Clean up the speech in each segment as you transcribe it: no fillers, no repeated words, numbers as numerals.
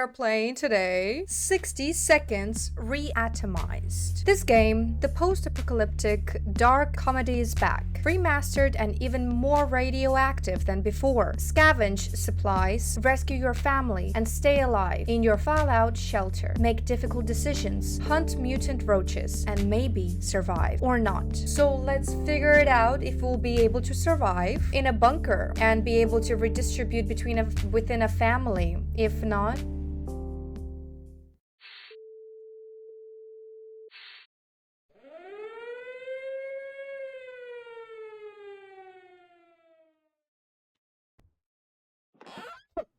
are playing today 60 Seconds Reatomized. This game, the post-apocalyptic dark comedy is back, remastered and even more radioactive than before. Scavenge supplies, rescue your family, and stay alive in your fallout shelter. Make difficult decisions, hunt mutant roaches, and maybe survive or not. So let's figure it out if we'll be able to survive in a bunker and be able to redistribute within a family. If not,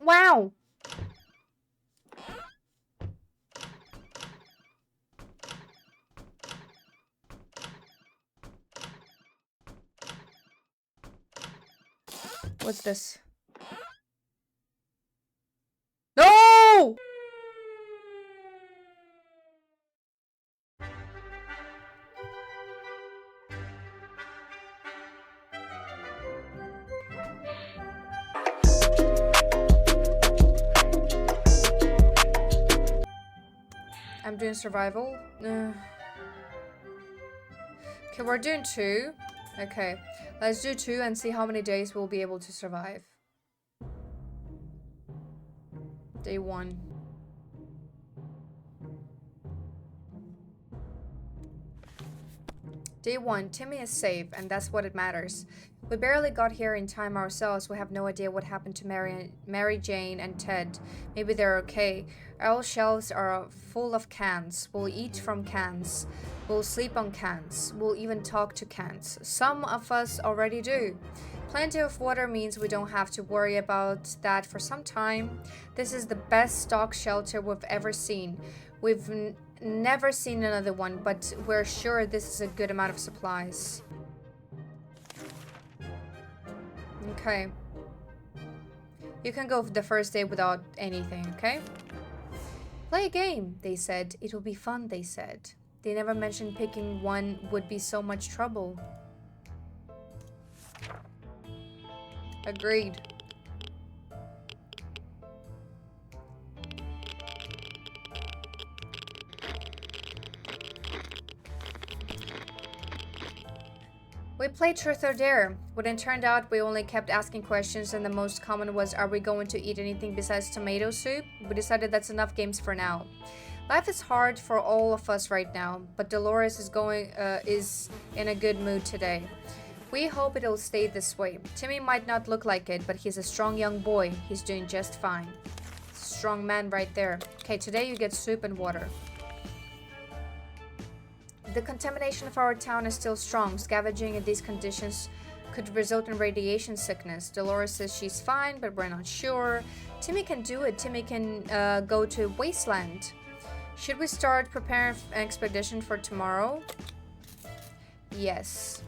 wow. What's this? No! I'm doing survival. Okay, we're doing 2. Okay, let's do 2 and see how many days we'll be able to survive. Day 1. Day 1, Timmy is safe, and that's what it matters. We barely got here in time ourselves. We have no idea what happened to Mary Jane and Ted. Maybe they're okay. Our shelves are full of cans. We'll eat from cans. We'll sleep on cans. We'll even talk to cans. Some of us already do. Plenty of water means we don't have to worry about that for some time. This is the best stock shelter we've ever seen. We've never seen another one, but we're sure this is a good amount of supplies. Okay. You can go for the first day without anything, okay? Play a game, they said. It'll be fun, they said. They never mentioned picking one would be so much trouble. Agreed. We played Truth or Dare. When it turned out, we only kept asking questions, and the most common was, are we going to eat anything besides tomato soup? We decided that's enough games for now. Life is hard for all of us right now, but Dolores is in a good mood today. We hope it'll stay this way. Timmy might not look like it, but he's a strong young boy. He's doing just fine. Strong man right there. Okay, today you get soup and water. The contamination of our town is still strong. Scavenging in these conditions could result in radiation sickness. Dolores says she's fine, but we're not sure. Timmy can do it. Timmy can go to Wasteland. Should we start preparing an expedition for tomorrow? Yes.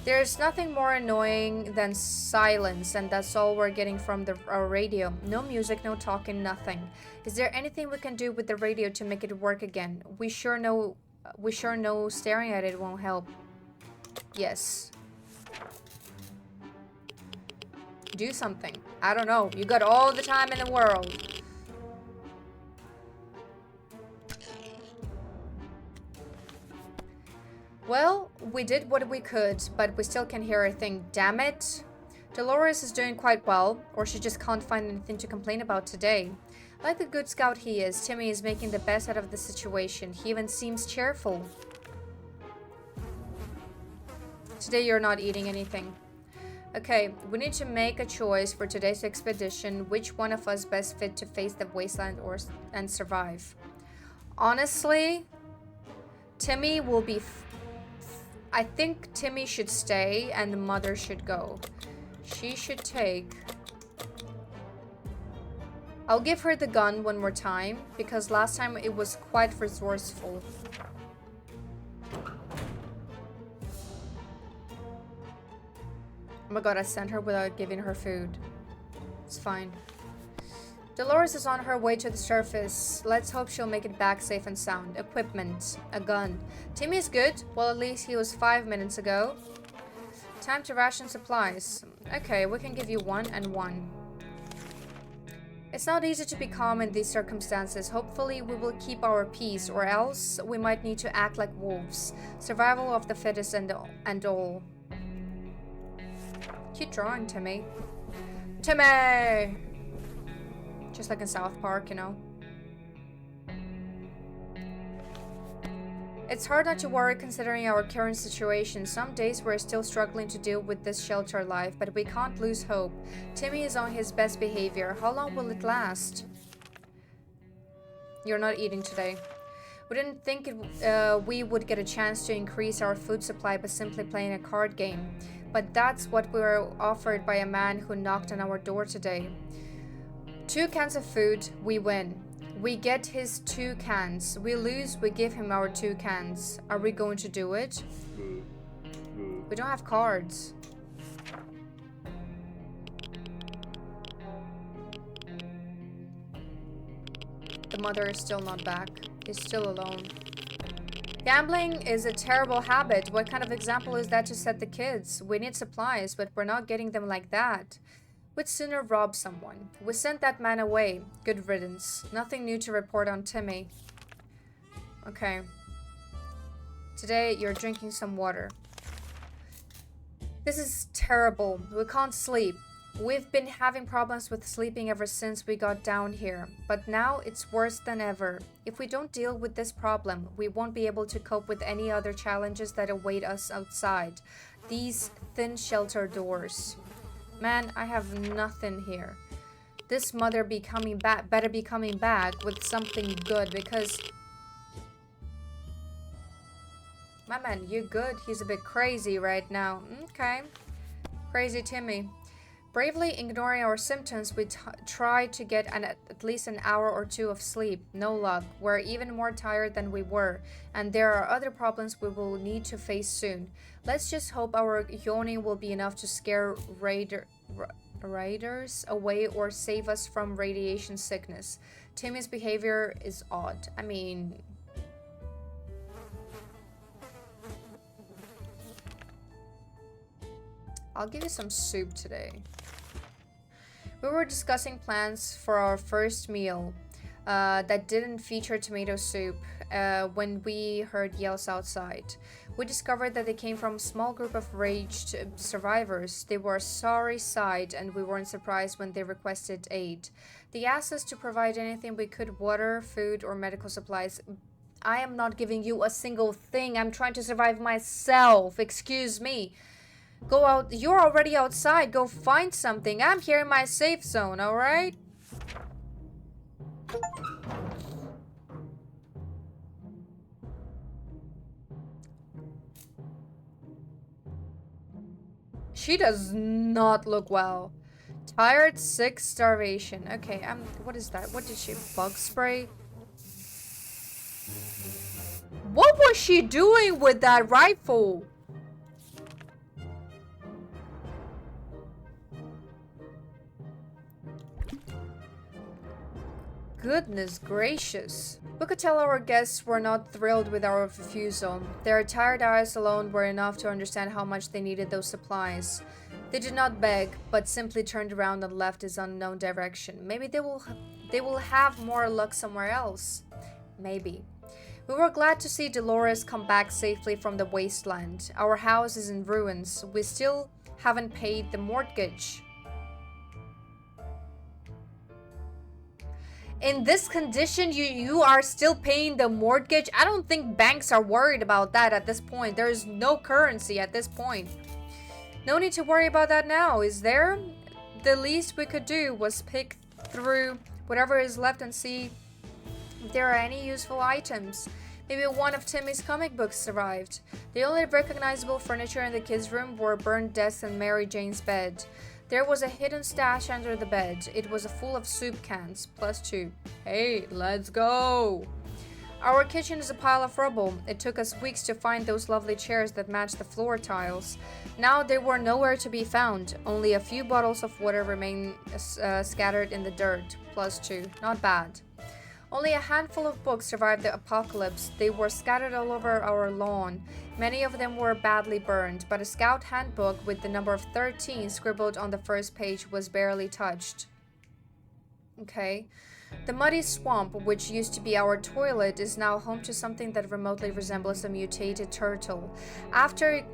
There's nothing more annoying than silence, and that's all we're getting from our radio. No music, no talking, nothing. Is there anything we can do with the radio to make it work again? We sure know staring at it won't help. Yes. Do something. I don't know. You got all the time in the world. Well, we did what we could, but we still can't hear a thing. Damn it. Dolores is doing quite well, or she just can't find anything to complain about today. Like the good scout he is, Timmy is making the best out of the situation. He even seems cheerful. Today you're not eating anything. Okay, we need to make a choice for today's expedition. Which one of us best fit to face the wasteland and survive? Honestly, Timmy will be... I think Timmy should stay and the mother should go. She should take... I'll give her the gun one more time, because last time it was quite resourceful. Oh my god, I sent her without giving her food. It's fine. Dolores is on her way to the surface. Let's hope she'll make it back safe and sound. Equipment. A gun. Timmy is good. Well, at least he was 5 minutes ago. Time to ration supplies. Okay, we can give you 1 and 1. It's not easy to be calm in these circumstances. Hopefully, we will keep our peace, or else we might need to act like wolves. Survival of the fittest and all. Keep drawing, Timmy. Timmy! Just like in South Park, you know. It's hard not to worry considering our current situation. Some days we're still struggling to deal with this shelter life, but we can't lose hope. Timmy is on his best behavior. How long will it last? You're not eating today. We didn't think we would get a chance to increase our food supply by simply playing a card game. But that's what we were offered by a man who knocked on our door today. 2 cans of food, we win. We get his 2 cans. We lose, we give him our 2 cans. Are we going to do it? We don't have cards. The mother is still not back. He's still alone. Gambling is a terrible habit. What kind of example is that to set the kids? We need supplies, but we're not getting them like that. We'd sooner rob someone. We sent that man away. Good riddance. Nothing new to report on Timmy. Okay. Today, you're drinking some water. This is terrible. We can't sleep. We've been having problems with sleeping ever since we got down here. But now, it's worse than ever. If we don't deal with this problem, we won't be able to cope with any other challenges that await us outside. These thin shelter doors. Man, I have nothing here. This mother better be coming back with something good because... My man, you good? He's a bit crazy right now. Okay. Crazy Timmy. Bravely ignoring our symptoms, we try to get at least an hour or 2 of sleep. No luck. We're even more tired than we were. And there are other problems we will need to face soon. Let's just hope our yawning will be enough to scare raiders away or save us from radiation sickness. Timmy's behavior is odd. I mean... I'll give you some soup today. We were discussing plans for our first meal that didn't feature tomato soup when we heard yells outside. We discovered that they came from a small group of raged survivors. They were a sorry sight, and we weren't surprised when they requested aid. They asked us to provide anything we could: water, food, or medical supplies. I am not giving you a single thing. I'm trying to survive myself. Excuse me. Go out. You're already outside. Go find something. I'm here in my safe zone, alright? She does not look well. Tired, sick, starvation. Okay, what is that? What did she... Bug spray? What was she doing with that rifle? Goodness gracious. We could tell our guests were not thrilled with our refusal. Their tired eyes alone were enough to understand how much they needed those supplies. They did not beg, but simply turned around and left this unknown direction. Maybe they will have more luck somewhere else. Maybe. We were glad to see Dolores come back safely from the wasteland. Our house is in ruins. We still haven't paid the mortgage. In this condition, you are still paying the mortgage? I don't think banks are worried about that at this point. There is no currency at this point. No need to worry about that now, is there? The least we could do was pick through whatever is left and see if there are any useful items. Maybe one of Timmy's comic books survived. The only recognizable furniture in the kids' room were burned desks and Mary Jane's bed. There was a hidden stash under the bed. It was full of soup cans, +2. Hey, let's go! Our kitchen is a pile of rubble. It took us weeks to find those lovely chairs that matched the floor tiles. Now they were nowhere to be found. Only a few bottles of water remain scattered in the dirt, +2. Not bad. Only a handful of books survived the apocalypse. They were scattered all over our lawn. Many of them were badly burned, but a scout handbook with the number of 13 scribbled on the first page was barely touched. Okay. The muddy swamp, which used to be our toilet, is now home to something that remotely resembles a mutated turtle. After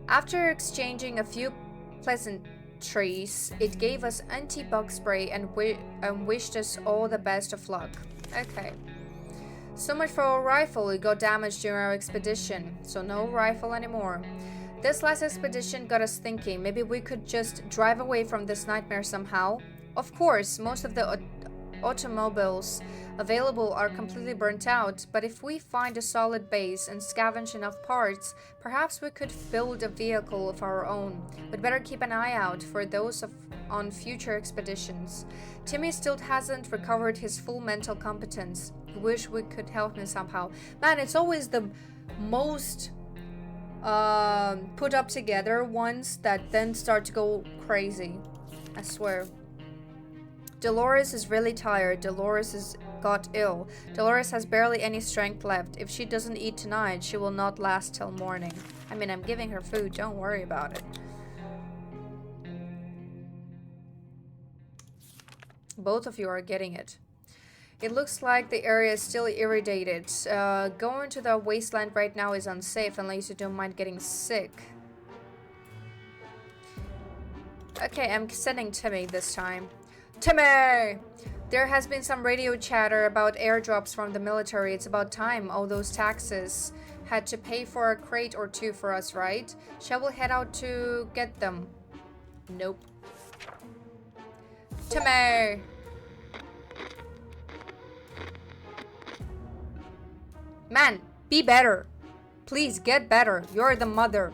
After exchanging a few pleasantries, it gave us anti-bug spray and wished us all the best of luck. Okay. So much for our rifle. It got damaged during our expedition, so no rifle anymore. This last expedition got us thinking, maybe we could just drive away from this nightmare somehow. Of course, most of the automobiles available are completely burnt out, but if we find a solid base and scavenge enough parts, perhaps we could build a vehicle of our own. We'd better keep an eye out for those on future expeditions. Timmy still hasn't recovered his full mental competence. I wish we could help him somehow. Man, it's always the most put up together ones that then start to go crazy. I swear. Dolores is really tired. Dolores is got ill. Dolores has barely any strength left. If she doesn't eat tonight, she will not last till morning. I mean, I'm giving her food. Don't worry about it. Both of you are getting it. It looks like the area is still irritated. Going to the wasteland right now is unsafe unless you don't mind getting sick. Okay, I'm sending Timmy this time. Timmy! There has been some radio chatter about airdrops from the military. It's about time. All those taxes had to pay for a crate or two for us, right? Shall we head out to get them? Nope. Timmy! Man, be better. Please get better. You're the mother.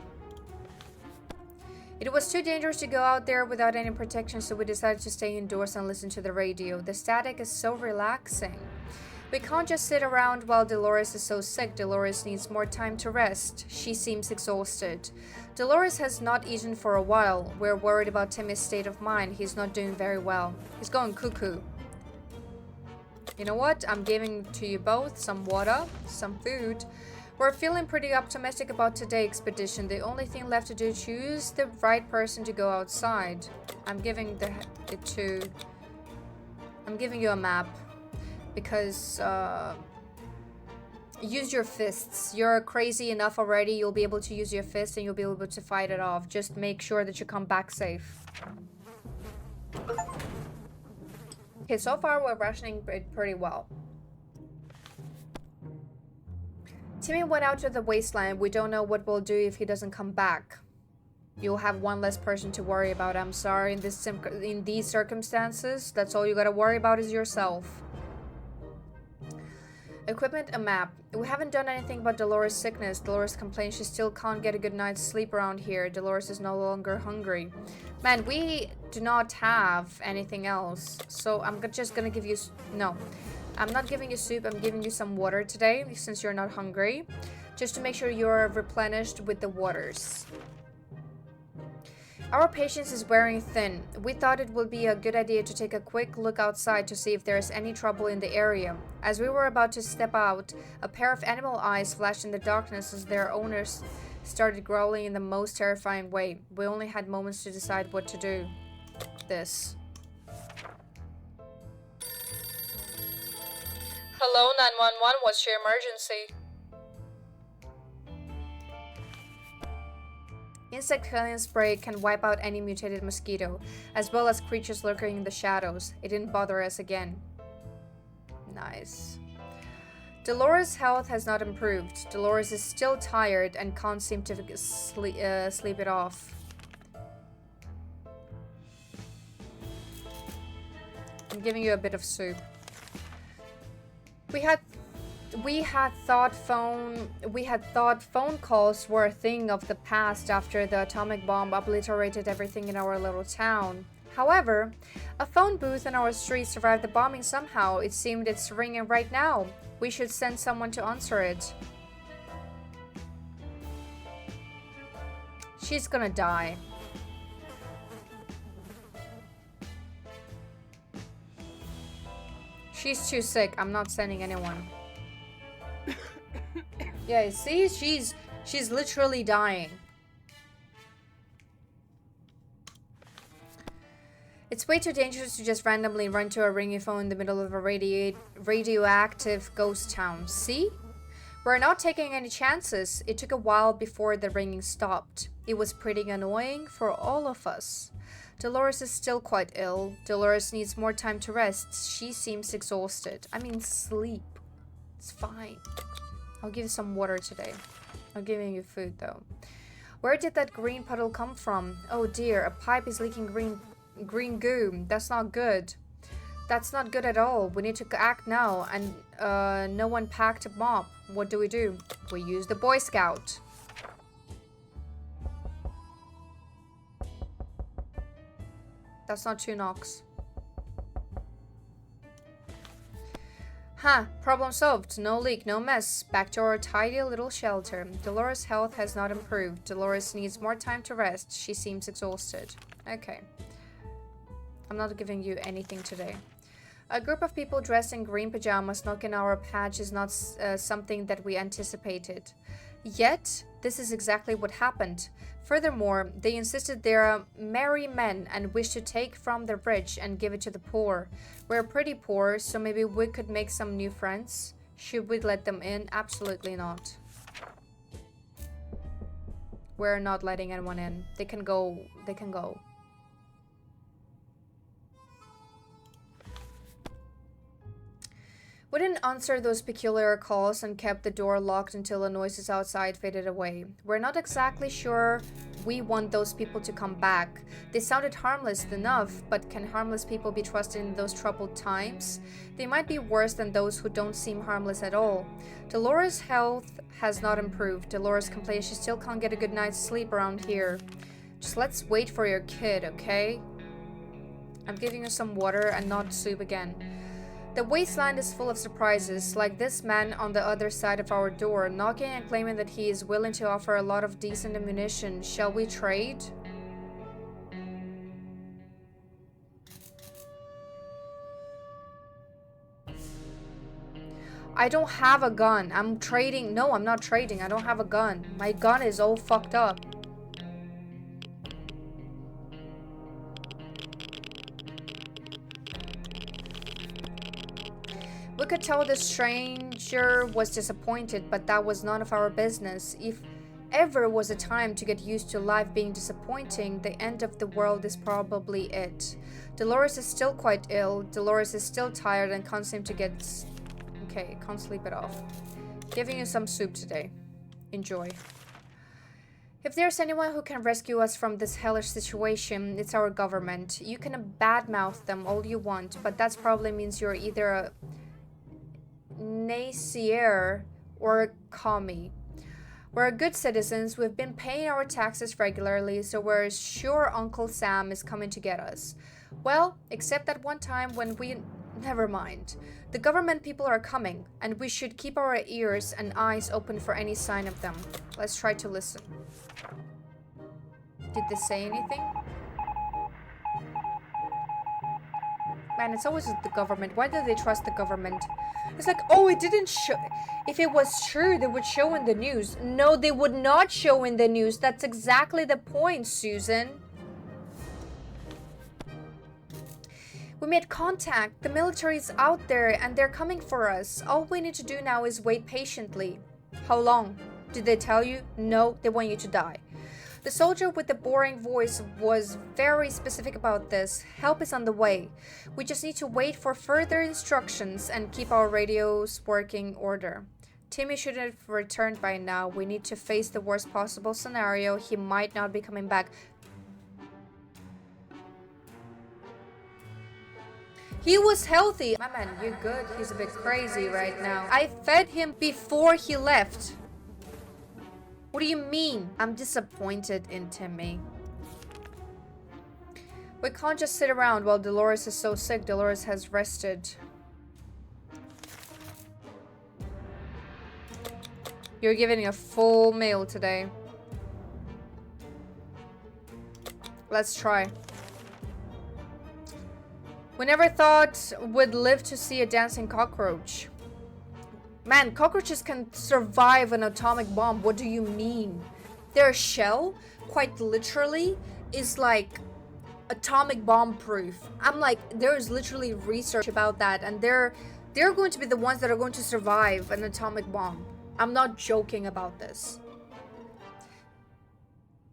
It was too dangerous to go out there without any protection, so we decided to stay indoors and listen to the radio. The static is so relaxing. We can't just sit around while Dolores is so sick. Dolores needs more time to rest. She seems exhausted. Dolores has not eaten for a while. We're worried about Timmy's state of mind. He's not doing very well. He's going cuckoo. You know what? I'm giving to you both some water, some food. We're feeling pretty optimistic about today's expedition. The only thing left to do is choose the right person to go outside. I'm giving I'm giving you a map because use your fists. You're crazy enough already. You'll be able to use your fists and you'll be able to fight it off. Just make sure that you come back safe. Okay, so far we're rationing it pretty well. Timmy went out to the wasteland. We don't know what we'll do if he doesn't come back. You'll have one less person to worry about. I'm sorry, in these circumstances, that's all you gotta worry about is yourself. Equipment, a map. We haven't done anything about Dolores' sickness. Dolores complains she still can't get a good night's sleep around here. Dolores is no longer hungry. Man, we do not have anything else. So I'm just gonna give you... No. I'm not giving you soup. I'm giving you some water today since you're not hungry. Just to make sure you're replenished with the waters. Our patience is wearing thin. We thought it would be a good idea to take a quick look outside to see if there's any trouble in the area. As we were about to step out, a pair of animal eyes flashed in the darkness as their owners started growling in the most terrifying way. We only had moments to decide what to do. This. Hello, 911. What's your emergency? Insect killing spray can wipe out any mutated mosquito, as well as creatures lurking in the shadows. It didn't bother us again. Nice. Dolores' health has not improved. Dolores is still tired and can't seem to sleep it off. I'm giving you a bit of soup. We had thought phone calls were a thing of the past after the atomic bomb obliterated everything in our little town. However, a phone booth in our street survived the bombing somehow. It seemed it's ringing right now. We should send someone to answer it. She's gonna die. She's too sick. I'm not sending anyone. Yeah, see? She's literally dying. It's way too dangerous to just randomly run to a ringing phone in the middle of a radioactive ghost town. See? We're not taking any chances. It took a while before the ringing stopped. It was pretty annoying for all of us. Dolores is still quite ill. Dolores needs more time to rest. She seems exhausted. I mean, sleep. It's fine. I'll give you some water today. I'm giving you food though. Where did that green puddle come from? Oh dear, a pipe is leaking green goo. That's not good. That's not good at all. We need to act now, and no one packed a mop. What do? We use the Boy Scout. That's not 2 knocks. Huh, problem solved. No leak, no mess. Back to our tidy little shelter. Dolores' health has not improved. Dolores needs more time to rest. She seems exhausted. Okay. I'm not giving you anything today. A group of people dressed in green pajamas knocking our patch is not something that we anticipated. Yet, this is exactly what happened. Furthermore, they insisted they are merry men and wish to take from the rich and give it to the poor. We're pretty poor, so maybe we could make some new friends. Should we let them in? Absolutely not. We're not letting anyone in. They can go. They can go. We didn't answer those peculiar calls and kept the door locked until the noises outside faded away. We're not exactly sure we want those people to come back. They sounded harmless enough, but can harmless people be trusted in those troubled times? They might be worse than those who don't seem harmless at all. Dolores' health has not improved. Dolores complains she still can't get a good night's sleep around here. Just let's wait for your kid, okay? I'm giving you some water and not soup again. The wasteland is full of surprises, like this man on the other side of our door, knocking and claiming that he is willing to offer a lot of decent ammunition. Shall we trade? I don't have a gun. I'm trading. No, I'm not trading. I don't have a gun. My gun is all fucked up. We could tell the stranger was disappointed, but that was none of our business. If ever was a time to get used to life being disappointing, the end of the world is probably it. Dolores is still quite ill. Dolores is still tired and can't seem to get... Okay, can't sleep it off. Giving you some soup today. Enjoy. If there's anyone who can rescue us from this hellish situation, it's our government. You can badmouth them all you want, but that probably means you're either a naysayer or a commie. We're good citizens. We've been paying our taxes regularly, so we're sure Uncle Sam is coming to get us. Well, except that one time when we... Never mind. The government people are coming, and we should keep our ears and eyes open for any sign of them. Let's try to listen. Did they say anything? Man, it's always the government. Why do they trust the government? It's like, oh, it didn't show. If it was true, they would show in the news. No, they would not show in the news. That's exactly the point, Susan. We made contact. The military is out there and they're coming for us. All we need to do now is wait patiently. How long? Did they tell you? No, they want you to die. The soldier with the boring voice was very specific about this. Help is on the way. We just need to wait for further instructions and keep our radios working order. Timmy should have returned by now. We need to face the worst possible scenario. He might not be coming back. He was healthy. My man, you're good. He's a bit crazy right now. I fed him before he left. What do you mean? I'm disappointed in Timmy. We can't just sit around while Dolores is so sick. Dolores has rested. You're giving a full meal today. Let's try. We never thought we'd live to see a dancing cockroach. Man, cockroaches can survive an atomic bomb. What do you mean? Their shell, quite literally, is like atomic bomb proof. I'm like, there is literally research about that, and they're going to be the ones that are going to survive an atomic bomb. I'm not joking about this.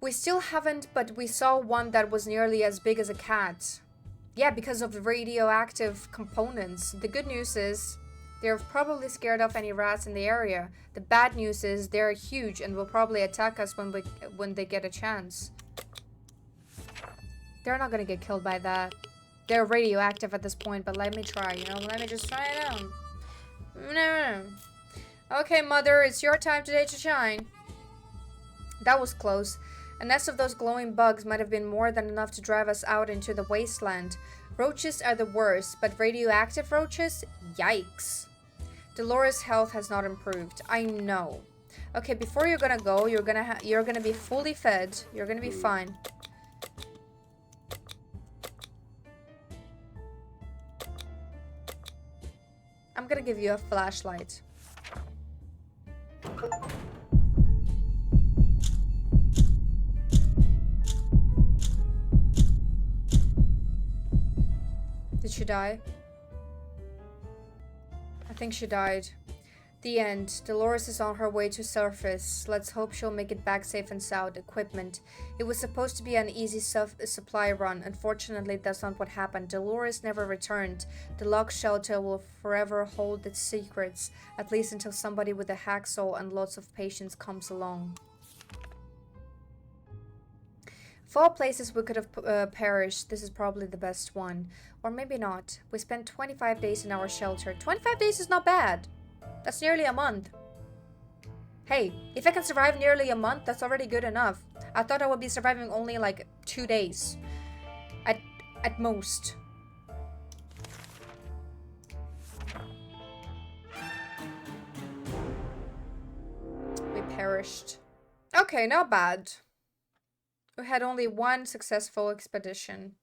We still haven't, but we saw one that was nearly as big as a cat. Yeah, because of the radioactive components. The good news is they're probably scared off any rats in the area. The bad news is they're huge and will probably attack us when they get a chance. They're not gonna get killed by that. They're radioactive at this point, but let me try, you know? Let me just try it out. No. Okay, Mother, it's your time today to shine. That was close. A nest of those glowing bugs might have been more than enough to drive us out into the wasteland. Roaches are the worst, but radioactive roaches? Yikes. Dolores' health has not improved. I know. Okay, before you're gonna go, you're gonna be fully fed. You're gonna be fine. I'm gonna give you a flashlight. Did she die? I think she died. The end. Dolores is on her way to surface. Let's hope she'll make it back safe and sound. Equipment. It was supposed to be an easy supply run. Unfortunately, that's not what happened. Dolores never returned. The locked shelter will forever hold its secrets, at least until somebody with a hacksaw and lots of patience comes along. Of all places we could have perished, this is probably the best one. Or maybe not. We spent 25 days in our shelter. 25 days is not bad. That's nearly a month. Hey, if I can survive nearly a month, that's already good enough. I thought I would be surviving only like 2 days. At most. We perished. Okay, not bad. We had only one successful expedition.